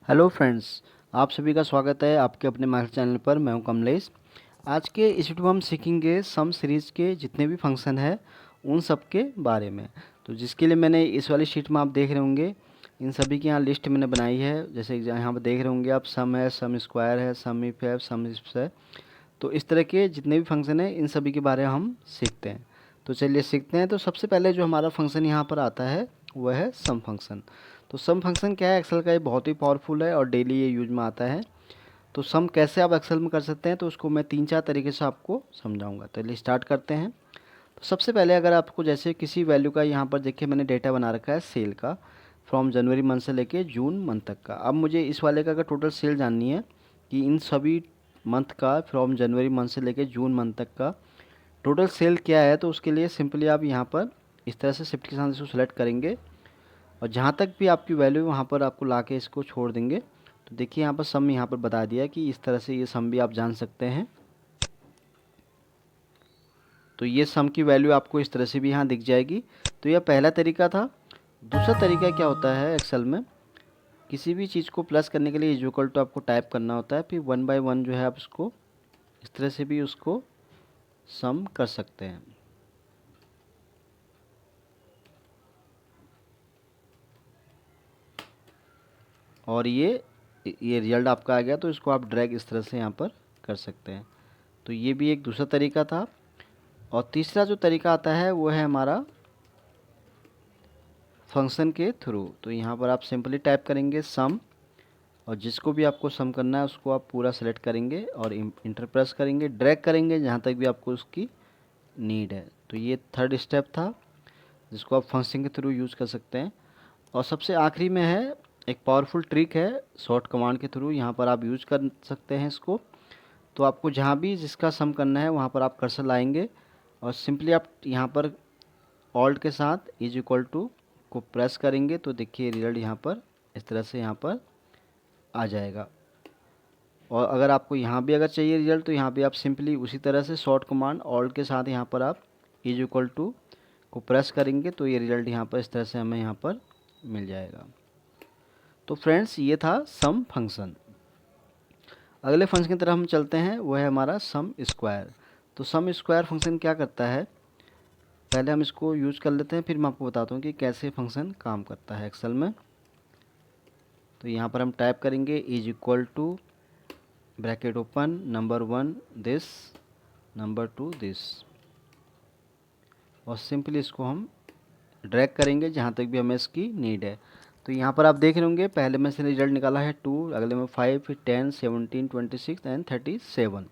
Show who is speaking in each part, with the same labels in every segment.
Speaker 1: Hello friends, आप सभी का स्वागत है आपके अपने माइक्रो चैनल पर। मैं हूं कमलेश। आज के इस वीडियो में हम सीखेंगे सम सीरीज़ के जितने भी फंक्शन है उन सब के बारे में। तो जिसके लिए मैंने इस वाली शीट में आप देख रहे होंगे, इन सभी की यहाँ लिस्ट मैंने बनाई है। जैसे यहाँ पर देख रहे होंगे आप, सम है, सम स्क्वायर है, सम इफ है, सम इफ है। तो इस तरह के जितने भी फंक्शन हैं इन सभी के बारे में हम सीखते हैं। तो चलिए सीखते हैं। तो सबसे पहले जो हमारा फंक्शन यहाँ पर आता है वह है सम फंक्शन। तो सम फंक्शन क्या है, एक्सेल का ये बहुत ही पावरफुल है और डेली ये यूज में आता है। तो सम कैसे आप एक्सेल में कर सकते हैं तो उसको मैं 3-4 तरीके से आपको समझाऊंगा। तो चलिए स्टार्ट करते हैं। तो सबसे पहले अगर आपको जैसे किसी वैल्यू का, यहाँ पर देखिए मैंने डेटा बना रखा है सेल का, फ्रॉम जनवरी मंथ से लेके जून मंथ तक का। अब मुझे इस वाले का अगर टोटल सेल जाननी है कि इन सभी मंथ का, फ्रॉम जनवरी मंथ से लेके जून मंथ तक का टोटल सेल क्या है, तो उसके लिए सिंपली आप यहाँ पर इस तरह से शिफ्ट के साथ इसको सेलेक्ट करेंगे और जहाँ तक भी आपकी वैल्यू है वहाँ पर आपको ला के इसको छोड़ देंगे। तो देखिए यहाँ पर सम यहाँ पर बता दिया कि इस तरह से ये सम भी आप जान सकते हैं। तो ये सम की वैल्यू आपको इस तरह से भी यहाँ दिख जाएगी। तो यह पहला तरीका था। दूसरा तरीका क्या होता है, एक्सेल में किसी भी चीज़ को प्लस करने के लिए इज इक्वल टू आपको टाइप करना होता है, फिर 1 बाय 1 जो है आप इसको इस तरह से भी उसको सम कर सकते हैं। और ये रिजल्ट आपका आ गया, तो इसको आप ड्रैग इस तरह से यहाँ पर कर सकते हैं। तो ये भी एक दूसरा तरीका था। और तीसरा जो तरीका आता है वो है हमारा फंक्शन के थ्रू। तो यहाँ पर आप सिंपली टाइप करेंगे सम, और जिसको भी आपको सम करना है उसको आप पूरा सेलेक्ट करेंगे और इंटर प्रेस करेंगे, ड्रैग करेंगे जहाँ तक भी आपको उसकी नीड है। तो ये थर्ड स्टेप था जिसको आप फंक्शन के थ्रू यूज़ कर सकते हैं। और सबसे आखिरी में है एक पावरफुल ट्रिक है, शॉर्ट कमांड के थ्रू यहाँ पर आप यूज कर सकते हैं इसको। तो आपको जहाँ भी जिसका सम करना है वहाँ पर आप कर्सर लाएंगे और सिंपली आप यहाँ पर ऑल्ट के साथ इज इक्वल टू को प्रेस करेंगे। तो देखिए रिजल्ट यहाँ पर इस तरह से यहाँ पर आ जाएगा। और अगर आपको यहाँ भी अगर चाहिए रिजल्ट तो यहाँ भी आप सिंपली उसी तरह से शॉर्ट कमांड ऑल्ट के साथ यहाँ पर आप इज इक्वल टू को प्रेस करेंगे तो ये रिजल्ट यहाँ पर इस तरह से हमें यहाँ पर मिल जाएगा। तो फ्रेंड्स ये था सम फंक्शन। अगले फंक्शन की तरफ हम चलते हैं, वो है हमारा सम स्क्वायर। तो सम स्क्वायर फंक्शन क्या करता है, पहले हम इसको यूज कर लेते हैं, फिर मैं आपको बताता हूँ कि कैसे फंक्शन काम करता है एक्सेल में। तो यहाँ पर हम टाइप करेंगे is equal to bracket open number 1 this, number 2 this, और सिंपली इसको हम ड्रैग करेंगे जहाँ तक भी हमें इसकी नीड है। तो यहाँ पर आप देख रहे होंगे पहले में से रिजल्ट निकाला है 2, अगले में 5, फिर 10, 17, 26 एंड 37।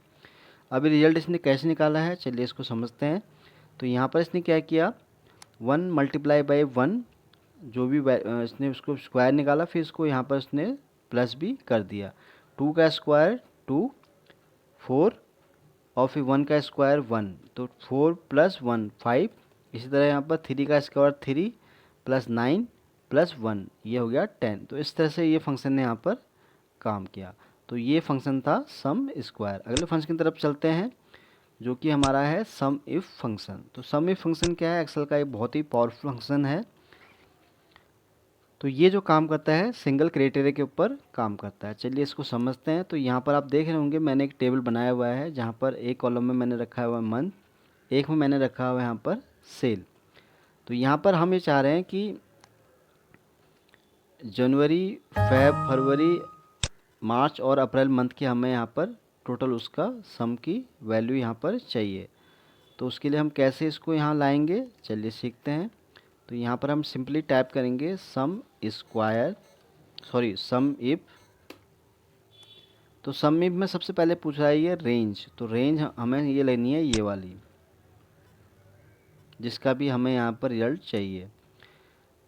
Speaker 1: अभी रिजल्ट इसने कैसे निकाला है चलिए इसको समझते हैं। तो यहाँ पर इसने क्या किया, 1 मल्टीप्लाई बाई 1 जो भी इसने उसको स्क्वायर निकाला, फिर इसको यहाँ पर इसने प्लस भी कर दिया। 2 का स्क्वायर 2, 4, और फिर 1 का स्क्वायर 1, तो 4 प्लस 1 5। इसी तरह यहाँ पर 3 का स्क्वायर 3 प्लस 9 प्लस 1, ये हो गया 10। तो इस तरह से ये फंक्शन ने यहाँ पर काम किया। तो ये फंक्शन था सम स्क्वायर। अगले फंक्शन की तरफ चलते हैं जो कि हमारा है सम इफ फंक्शन। तो सम इफ फंक्शन क्या है, एक्सेल का एक बहुत ही पावरफुल फंक्शन है। तो ये जो काम करता है सिंगल क्राइटेरिया के ऊपर काम करता है। चलिए इसको समझते हैं। तो यहाँ पर आप देख रहे होंगे मैंने एक टेबल बनाया हुआ है जहाँ पर एक कॉलम में मैंने रखा हुआ है मंथ, एक में मैंने रखा हुआ है यहाँ पर सेल। तो यहाँ पर हम ये चाह रहे हैं कि जनवरी, फरवरी, मार्च और अप्रैल मंथ की हमें यहाँ पर टोटल उसका सम की वैल्यू यहाँ पर चाहिए। तो उसके लिए हम कैसे इसको यहाँ लाएंगे चलिए सीखते हैं। तो यहाँ पर हम सिंपली टाइप करेंगे सम स्क्वायर, सॉरी सम इफ। तो सम इफ में सबसे पहले पूछ रहा है ये रेंज। तो रेंज हमें ये लेनी है, ये वाली, जिसका भी हमें यहाँ पर रिजल्ट चाहिए।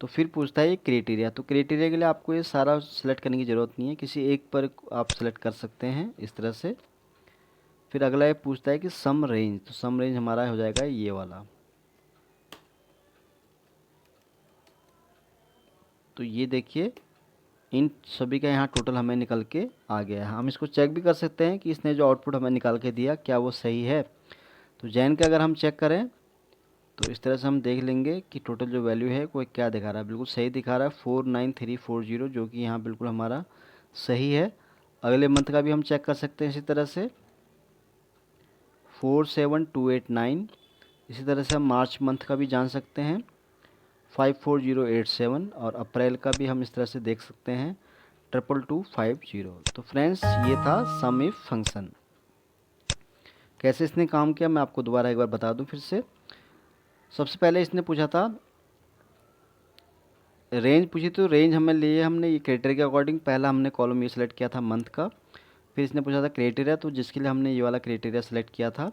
Speaker 1: तो फिर पूछता है ये क्राइटेरिया। तो क्राइटेरिया के लिए आपको ये सारा सेलेक्ट करने की ज़रूरत नहीं है, किसी एक पर आप सेलेक्ट कर सकते हैं इस तरह से। फिर अगला ये पूछता है कि सम रेंज। तो सम रेंज हमारा हो जाएगा ये वाला। तो ये देखिए इन सभी का यहाँ टोटल हमें निकल के आ गया है। हम इसको चेक भी कर सकते हैं कि इसने जो आउटपुट हमें निकाल के दिया क्या वो सही है। तो जैन का अगर हम चेक करें तो इस तरह से हम देख लेंगे कि टोटल जो वैल्यू है कोई क्या दिखा रहा है, बिल्कुल सही दिखा रहा है 49340, जो कि यहाँ बिल्कुल हमारा सही है। अगले मंथ का भी हम चेक कर सकते हैं इसी तरह से 47289। इसी तरह से हम मार्च मंथ का भी जान सकते हैं 54087 और अप्रैल का भी हम इस तरह से देख सकते हैं 22250। तो फ्रेंड्स ये था सम इफ फंक्शन। कैसे इसने काम किया मैं आपको दोबारा एक बार बता दूं फिर से। सबसे पहले इसने पूछा था रेंज पूछी, तो रेंज हमें लिए हमने ये क्राइटेरिया के अकॉर्डिंग पहला हमने कॉलम ये सिलेक्ट किया था मंथ का। फिर इसने पूछा था क्राइटेरिया, तो जिसके लिए हमने ये वाला क्राइटेरिया सेलेक्ट किया था।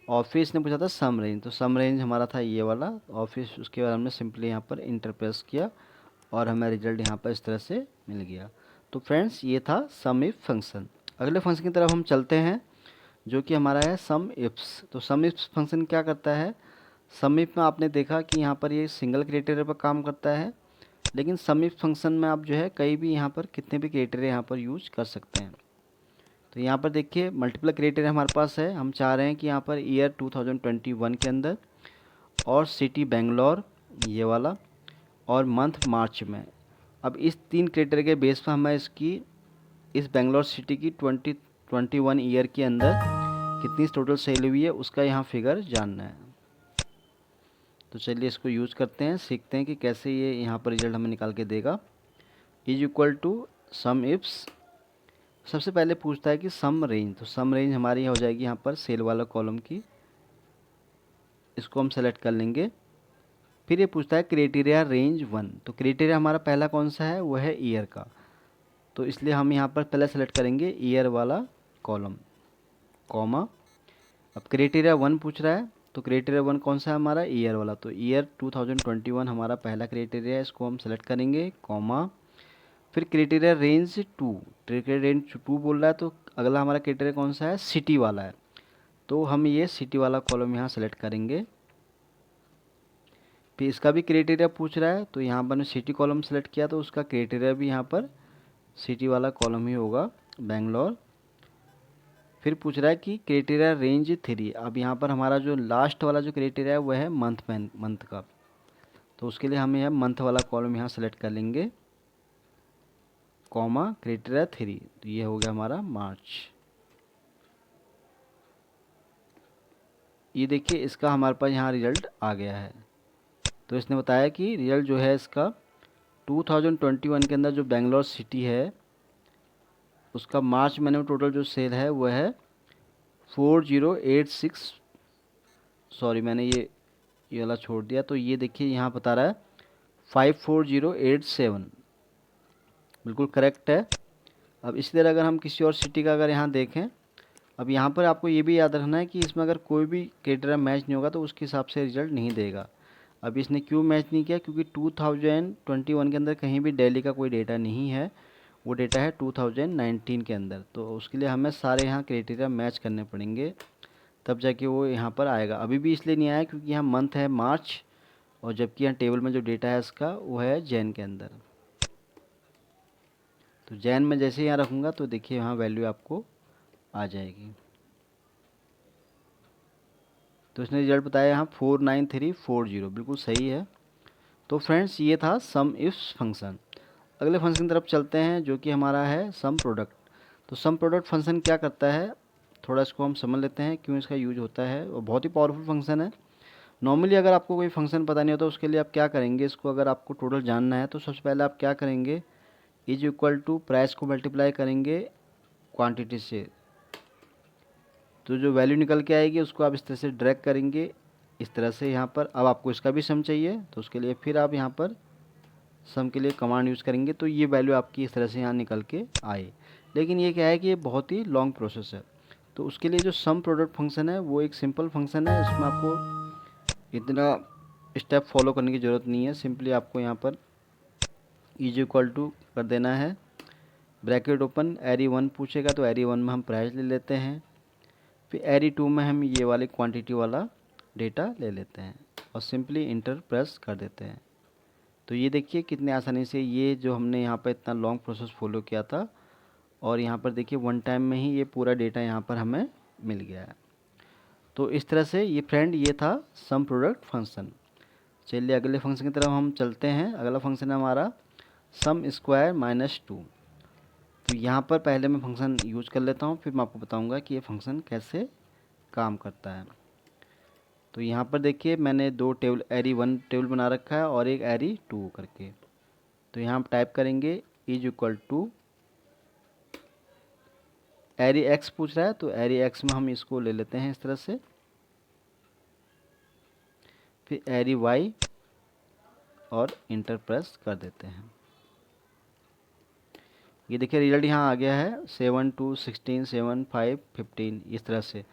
Speaker 1: और फिर इसने पूछा था सम रेंज, तो सम रेंज हमारा था ये वाला। और फिर उसके बाद हमने सिंपली यहाँ पर इंटर प्रेस किया और हमें रिजल्ट यहाँ पर इस तरह से मिल गया। तो फ्रेंड्स ये था सम इफ फंक्शन। अगले फंक्शन की तरफ हम चलते हैं जो कि हमारा है सम इफ्स। तो सम इफ्स फंक्शन क्या करता है, सम इफ में आपने देखा कि यहाँ पर ये सिंगल क्राइटेरिया पर काम करता है, लेकिन सम इफ फंक्शन में आप जो है कहीं भी यहाँ पर कितने भी क्राइटेरिया यहाँ पर यूज कर सकते हैं। तो यहाँ पर देखिए मल्टीपल क्राइटेरिया हमारे पास है। हम चाह रहे हैं कि यहाँ पर ईयर 2021 के अंदर और सिटी बेंगलोर ये वाला और मंथ मार्च में। अब इस 3 क्राइटेरिया के बेस पर हमें इसकी इस बेंगलोर सिटी की 2021 ईयर के अंदर कितनी टोटल सेल हुई है उसका यहाँ फिगर जानना है। तो चलिए इसको यूज़ करते हैं, सीखते हैं कि कैसे ये यहाँ पर रिजल्ट हमें निकाल के देगा। Is equal to SUMIFS. सबसे पहले पूछता है कि सम रेंज, तो सम रेंज हमारी हो जाएगी यहाँ पर सेल वाला कॉलम की, इसको हम सेलेक्ट कर लेंगे। फिर ये पूछता है क्राइटेरिया रेंज 1, तो क्राइटेरिया हमारा पहला कौन सा है, वो है ईयर का। तो इसलिए हम यहाँ पर पहले सेलेक्ट करेंगे ईयर वाला कॉलम, कॉमा। अब क्राइटेरिया 1 पूछ रहा है, तो क्राइटेरिया 1 कौन सा है हमारा, ईयर वाला। तो ईयर 2021 हमारा पहला क्राइटेरिया है, इसको हम सेलेक्ट करेंगे, कॉमा। फिर क्राइटेरिया रेंज 2, क्राइटेरिया रेंज 2 बोल रहा है, तो अगला हमारा क्राइटेरिया कौन सा है, सिटी वाला है। तो हम ये सिटी वाला कॉलम यहाँ सेलेक्ट करेंगे। फिर इसका भी क्राइटेरिया पूछ रहा है, तो यहाँ पर मैंने सिटी कॉलम सेलेक्ट किया, तो उसका क्राइटेरिया भी यहाँ पर सिटी वाला कॉलम ही होगा, बेंगलोर। फिर पूछ रहा है कि क्राइटेरिया रेंज 3। अब यहाँ पर हमारा जो लास्ट वाला जो क्राइटेरिया है वह है मंथ का, तो उसके लिए हम यह मंथ वाला कॉलम यहाँ सेलेक्ट कर लेंगे, कॉमा क्राइटेरिया 3। तो ये हो गया हमारा मार्च। ये देखिए इसका हमारे पास यहाँ रिजल्ट आ गया है। तो इसने बताया कि रिजल्ट जो है इसका 2021 के अंदर जो बेंगलोर सिटी है उसका मार्च महीने में टोटल जो सेल है वह है 4086। सॉरी मैंने ये वाला छोड़ दिया। तो ये देखिए यहाँ बता रहा है 54087, बिल्कुल करेक्ट है। अब इसी तरह अगर हम किसी और सिटी का अगर यहाँ देखें, अब यहाँ पर आपको ये भी याद रखना है कि इसमें अगर कोई भी क्राइटेरिया मैच नहीं होगा तो उसके हिसाब से रिजल्ट नहीं देगा। अब इसने क्यों मैच नहीं किया, क्योंकि 2021 के अंदर कहीं भी दिल्ली का कोई डेटा नहीं है, वो डेटा है 2019 के अंदर। तो उसके लिए हमें सारे यहाँ क्राइटेरिया मैच करने पड़ेंगे, तब जाके वो यहाँ पर आएगा। अभी भी इसलिए नहीं आया क्योंकि यहाँ मंथ है मार्च, और जबकि यहाँ टेबल में जो डेटा है इसका वो है जैन के अंदर। तो जैन में जैसे यहाँ रखूँगा तो देखिए यहाँ वैल्यू आपको आ जाएगी। तो इसने रिजल्ट बताया यहाँ 49340, बिल्कुल सही है। तो फ्रेंड्स ये था सम इफ्स फंक्शन। अगले फंक्शन की तरफ चलते हैं जो कि हमारा है सम प्रोडक्ट। तो सम प्रोडक्ट फंक्शन क्या करता है, थोड़ा इसको हम समझ लेते हैं क्यों इसका यूज होता है। और बहुत ही पावरफुल फंक्शन है। नॉर्मली अगर आपको कोई फंक्शन पता नहीं होता उसके लिए आप क्या करेंगे, इसको अगर आपको टोटल जानना है तो सबसे पहले आप क्या करेंगे, इज इक्वल टू प्राइस को मल्टीप्लाई करेंगे क्वांटिटी से, तो जो वैल्यू निकल के आएगी उसको आप इस तरह से ड्रैग करेंगे इस तरह से यहाँ पर। अब आपको इसका भी सम चाहिए तो उसके लिए फिर आप यहाँ पर सम के लिए कमांड यूज़ करेंगे, तो ये वैल्यू आपकी इस तरह से यहाँ निकल के आए। लेकिन ये क्या है कि ये बहुत ही लॉन्ग प्रोसेस है। तो उसके लिए जो सम प्रोडक्ट फंक्शन है वो एक सिंपल फंक्शन है, इसमें आपको इतना स्टेप फॉलो करने की ज़रूरत नहीं है। सिंपली आपको यहाँ पर इज इक्वल टू कर देना है, ब्रैकेट ओपन, एरी 1 पूछेगा तो एरी 1 में हम प्राइस ले लेते हैं, फिर एरी 2 में हम ये वाले क्वांटिटी वाला डेटा ले लेते हैं और सिंपली इंटर प्रेस कर देते हैं। तो ये देखिए कितने आसानी से ये जो हमने यहाँ पर इतना लॉन्ग प्रोसेस फॉलो किया था, और यहाँ पर देखिए वन टाइम में ही ये पूरा डेटा यहाँ पर हमें मिल गया है। तो इस तरह से ये फ्रेंड ये था सम प्रोडक्ट फंक्शन। चलिए अगले फंक्शन की तरफ हम चलते हैं। अगला फंक्शन है हमारा सम स्क्वायर -2। तो यहाँ पर पहले मैं फंक्शन यूज कर लेता हूँ, फिर मैं आपको बताऊँगा कि ये फंक्शन कैसे काम करता है। तो यहाँ पर देखिए मैंने दो टेबल एरी 1 टेबल बना रखा है और एक एरी 2 करके। तो यहाँ हम टाइप करेंगे इज इक्वल टू एरी एक्स पूछ रहा है, तो एरी एक्स में हम इसको ले लेते हैं इस तरह से, फिर एरी वाई और इंटर प्रेस कर देते हैं। ये देखिए रिजल्ट यहाँ आ गया है 7 2 16 7 5 15 इस तरह से।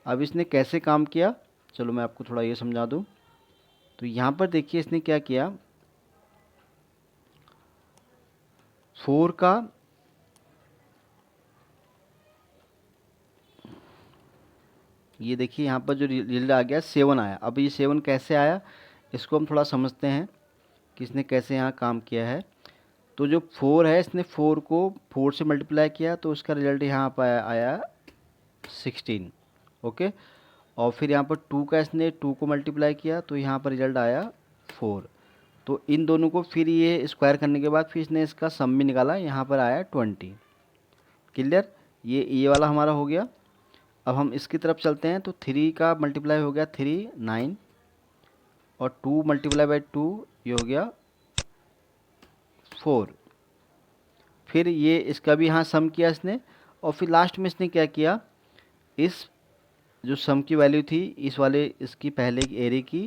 Speaker 1: अब इसने कैसे काम किया, चलो मैं आपको थोड़ा ये समझा दूँ। तो यहाँ पर देखिए इसने क्या किया, 4 का ये देखिए यहाँ पर जो रिजल्ट आ गया 7 आया। अब ये 7 कैसे आया इसको हम थोड़ा समझते हैं कि इसने कैसे यहाँ काम किया है। तो जो 4 है इसने 4 को 4 से मल्टीप्लाई किया, तो उसका रिजल्ट यहाँ पर आया 16। ओके, और फिर यहाँ पर 2 का इसने 2 को मल्टीप्लाई किया, तो यहाँ पर रिजल्ट आया 4। तो इन दोनों को फिर ये स्क्वायर करने के बाद फिर इसने इसका सम भी निकाला, यहाँ पर आया 20। क्लियर, ये वाला हमारा हो गया। अब हम इसकी तरफ चलते हैं। तो 3 का मल्टीप्लाई हो गया 3 9, और 2 मल्टीप्लाई बाई 2 ये हो गया 4। फिर ये इसका भी यहाँ सम किया इसने, और फिर लास्ट में इसने क्या किया, इस जो सम की वैल्यू थी इस वाले इसकी पहले की एरे की,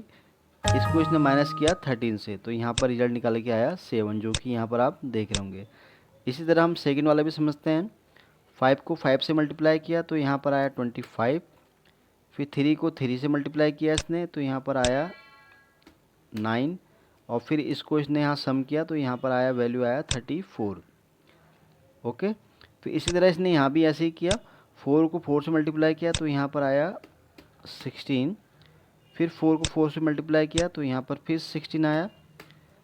Speaker 1: इसको इसने माइनस किया 13 से, तो यहाँ पर रिजल्ट निकाल के आया 7, जो कि यहाँ पर आप देख रहे होंगे। इसी तरह हम सेकंड वाला भी समझते हैं। 5 को 5 से मल्टीप्लाई किया, तो यहाँ पर आया 25। फिर 3 को 3 से मल्टीप्लाई किया इसने, तो यहाँ पर आया 9, और फिर इसको इसने यहाँ सम किया, तो यहाँ पर आया वैल्यू आया 34। ओके, तो इसी तरह इसने यहाँ भी ऐसे ही किया। 4 को 4 से मल्टीप्लाई किया, तो यहाँ पर आया 16। फिर 4 को 4 से मल्टीप्लाई किया, तो यहाँ पर फिर 16 आया,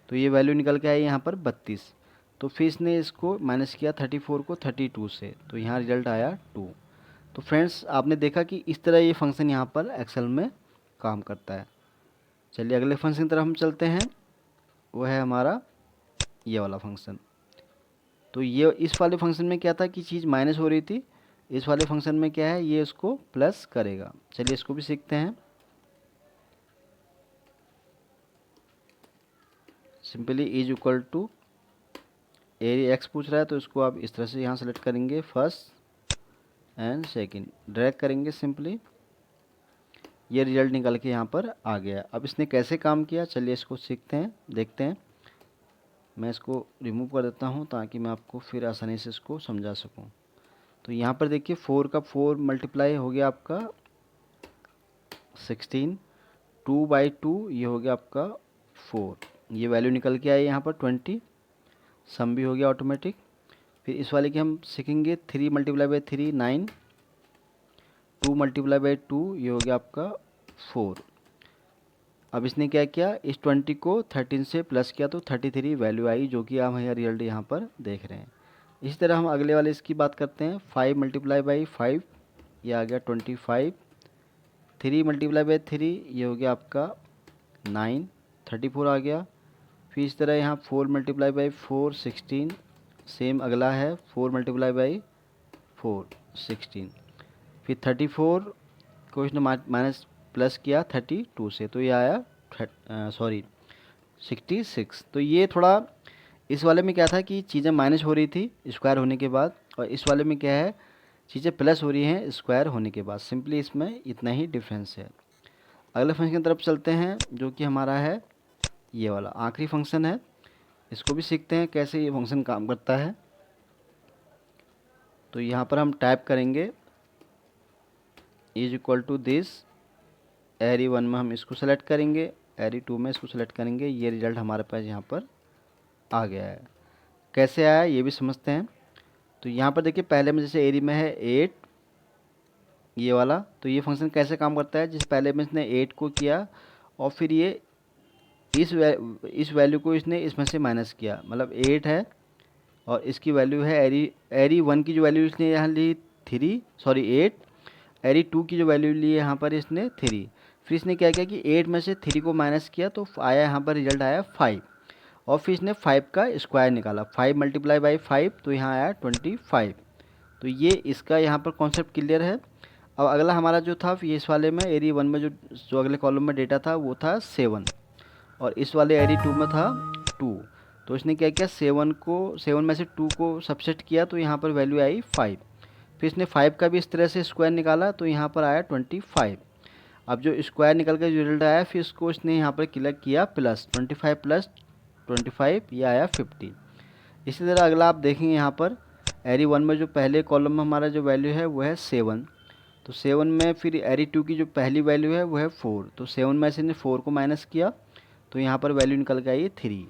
Speaker 1: तो ये वैल्यू निकल के आई यहाँ पर 32। तो फिर इसने इसको माइनस किया 34 को 32 से, तो यहाँ रिजल्ट आया 2। तो फ्रेंड्स आपने देखा कि इस तरह ये फंक्शन यहाँ पर एक्सेल में काम करता है। चलिए अगले फंक्शन की तरफ हम चलते हैं, वो है हमारा ये वाला फंक्शन। तो ये इस वाले फंक्शन में क्या था कि चीज़ माइनस हो रही थी, इस वाले फंक्शन में क्या है ये उसको प्लस करेगा। चलिए इसको भी सीखते हैं। सिंपली इज इक्वल टू एरी एक्स पूछ रहा है, तो इसको आप इस तरह से यहाँ सेलेक्ट करेंगे, फर्स्ट एंड सेकंड, ड्रैग करेंगे सिंपली, ये रिजल्ट निकल के यहाँ पर आ गया। अब इसने कैसे काम किया, चलिए इसको सीखते हैं, देखते हैं। मैं इसको रिमूव कर देता हूँ ताकि मैं आपको फिर आसानी से इसको समझा सकूँ। तो यहाँ पर देखिए 4 का 4 मल्टीप्लाई हो गया आपका 16, 2 बाई 2 ये हो गया आपका 4, ये वैल्यू निकल के आई यहाँ पर 20, सम भी हो गया ऑटोमेटिक। फिर इस वाले की हम सीखेंगे 3 मल्टीप्लाई बाई 3 9, 2 मल्टीप्लाई बाई 2 ये हो गया आपका 4। अब इसने क्या किया, इस 20 को 13 से प्लस किया, तो 33 वैल्यू आई, जो कि आप यहाँ रिजल्ट यहाँ पर देख रहे हैं। इसी तरह हम अगले वाले इसकी बात करते हैं। 5 मल्टीप्लाई बाई 5 ये आ गया 25, 3 मल्टीप्लाई बाई 3 ये हो गया आपका 9, 34 आ गया। फिर इस तरह यहाँ 4 मल्टीप्लाई बाई 4 16, सेम अगला है 4 मल्टीप्लाई बाई 4 16। फिर 34 को इसने माइनस प्लस किया 32 से, तो ये आया 66। तो ये थोड़ा इस वाले में क्या था कि चीज़ें माइनस हो रही थी स्क्वायर होने के बाद, और इस वाले में क्या है चीज़ें प्लस हो रही हैं स्क्वायर होने के बाद। सिंपली इसमें इतना ही डिफरेंस है। अगले फंक्शन की तरफ चलते हैं, जो कि हमारा है ये वाला आखिरी फंक्शन है। इसको भी सीखते हैं कैसे ये फंक्शन काम करता है। तो यहाँ पर हम टाइप करेंगे इज इक्वल टू दिस, एरी 1 में हम इसको सेलेक्ट करेंगे, एरी 2 में इसको सेलेक्ट करेंगे, ये रिजल्ट हमारे पास यहाँ पर आ गया है। कैसे आया ये भी समझते हैं। तो यहाँ पर देखिए पहले में जैसे एरी में है 8 ये वाला, तो ये फंक्शन कैसे काम करता है, जिस पहले में इसने 8 को किया और फिर ये इस वैल्यू को इसने इसमें से माइनस किया, मतलब 8 है और इसकी वैल्यू है एरी 1 की जो वैल्यू इसने यहाँ ली 8, एरी 2 की जो वैल्यू ली है यहाँ पर इसने 3। फिर इसने क्या किया कि 8 में से 3 को माइनस किया, तो आया यहाँ पर रिजल्ट आया 5, और फिर इसने 5 का स्क्वायर निकाला, 5 मल्टीप्लाई बाई 5 तो यहाँ आया 25। तो ये इसका यहाँ पर कॉन्सेप्ट क्लियर है। अब अगला हमारा जो था ये इस वाले में एरी 1 में जो अगले कॉलम में डेटा था वो था 7 और इस वाले एरी 2 में था 2। तो इसने क्या किया, 7 में से 2 को सबसेट किया तो यहाँ पर वैल्यू आई 5। फिर इसने 5 का भी इस तरह से स्क्वायर निकाला तो यहाँ पर आया 25। अब जो स्क्वायर निकल कर जो रिजल्ट आया फिर इसको इसने यहाँ पर क्लिक किया प्लस 25 प्लस 25 ये आया 50। इसी तरह अगला आप देखेंगे यहाँ पर एरी 1 में जो पहले कॉलम में हमारा जो वैल्यू है वो है 7। तो 7 में फिर एरी 2 की जो पहली वैल्यू है वो है 4। तो 7 में से इसने 4 को माइनस किया तो यहाँ पर वैल्यू निकल के आई 3।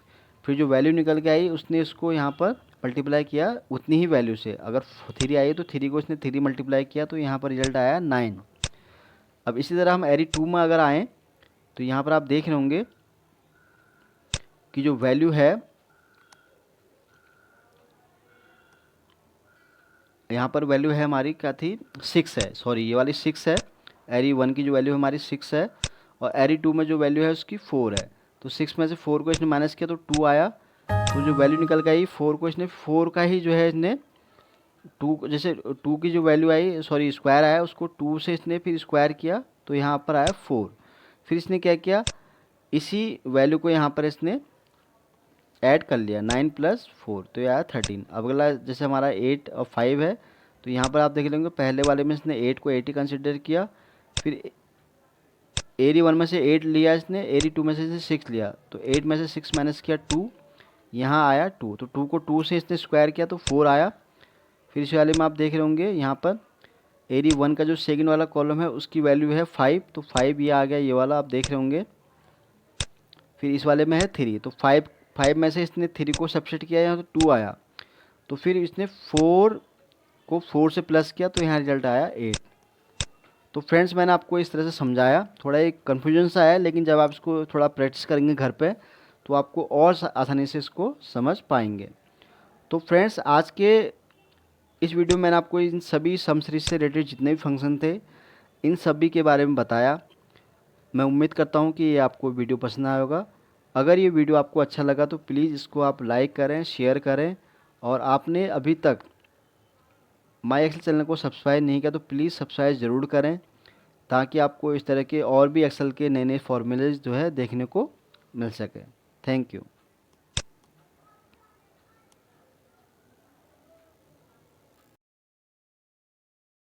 Speaker 1: फिर जो वैल्यू निकल के आई उसने इसको यहाँ पर मल्टीप्लाई किया उतनी ही वैल्यू से, अगर 3 आई तो 3 को इसने 3 मल्टीप्लाई किया तो यहाँ पर रिजल्ट आया 9। अब इसी तरह हम एरी 2 में अगर आएँ तो यहाँ पर आप देख रहे होंगे कि जो वैल्यू है यहाँ पर वैल्यू है हमारी क्या थी 6 है, सॉरी ये वाली 6 है। एरी 1 की जो वैल्यू हमारी 6 है और एरी 2 में जो वैल्यू है उसकी 4 है। तो 6 में से 4 को इसने माइनस किया तो 2 आया। तो जो वैल्यू निकल के आई 4 को इसने 4 का ही जो है इसने 2 जैसे 2 की जो वैल्यू आई सॉरी स्क्वायर आया उसको 2 से इसने फिर स्क्वायर किया तो यहाँ पर आया 4। फिर इसने क्या किया, इसी वैल्यू को यहाँ पर इसने ऐड कर लिया 9 प्लस 4 तो ये आया 13। अब अगला जैसे हमारा 8 और 5 है तो यहाँ पर आप देख लेंगे पहले वाले में इसने 8 को 8 ही कंसिडर किया। फिर एरी 1 में से 8 लिया इसने, एरी 2 में से इसने 6 लिया तो 8 में से 6 माइनस किया 2, यहाँ आया 2। तो 2 को 2 से इसने स्क्वायर किया तो 4 आया। फिर इस वाले में आप देख रहे होंगे यहाँ पर एरी 1 का जो सेकंड वाला कॉलम है उसकी वैल्यू है 5 तो 5 ये आ गया, ये वाला आप देख रहे होंगे। फिर इस वाले में है 3 तो 5 में से इसने 3 को सबसेट किया यहाँ तो 2 आया। तो फिर इसने 4 को 4 से प्लस किया तो यहाँ रिजल्ट आया 8। तो फ्रेंड्स मैंने आपको इस तरह से समझाया, थोड़ा एक कन्फ्यूजन सा है लेकिन जब आप इसको थोड़ा प्रैक्टिस करेंगे घर पे तो आपको और आसानी से इसको समझ पाएंगे। तो फ्रेंड्स आज के इस वीडियो में मैंने आपको इन सभी सम सीरीज से रिलेटेड जितने भी फंक्शन थे इन सभी के बारे में बताया। मैं उम्मीद करता हूँ कि ये आपको वीडियो पसंद आया होगा। अगर ये वीडियो आपको अच्छा लगा तो प्लीज़ इसको आप लाइक करें, शेयर करें और आपने अभी तक माई एक्सेल चैनल को सब्सक्राइब नहीं किया तो प्लीज़ सब्सक्राइब ज़रूर करें ताकि आपको इस तरह के और भी एक्सेल के नए नए फॉर्मूलेज जो है देखने को मिल सके। Thank you.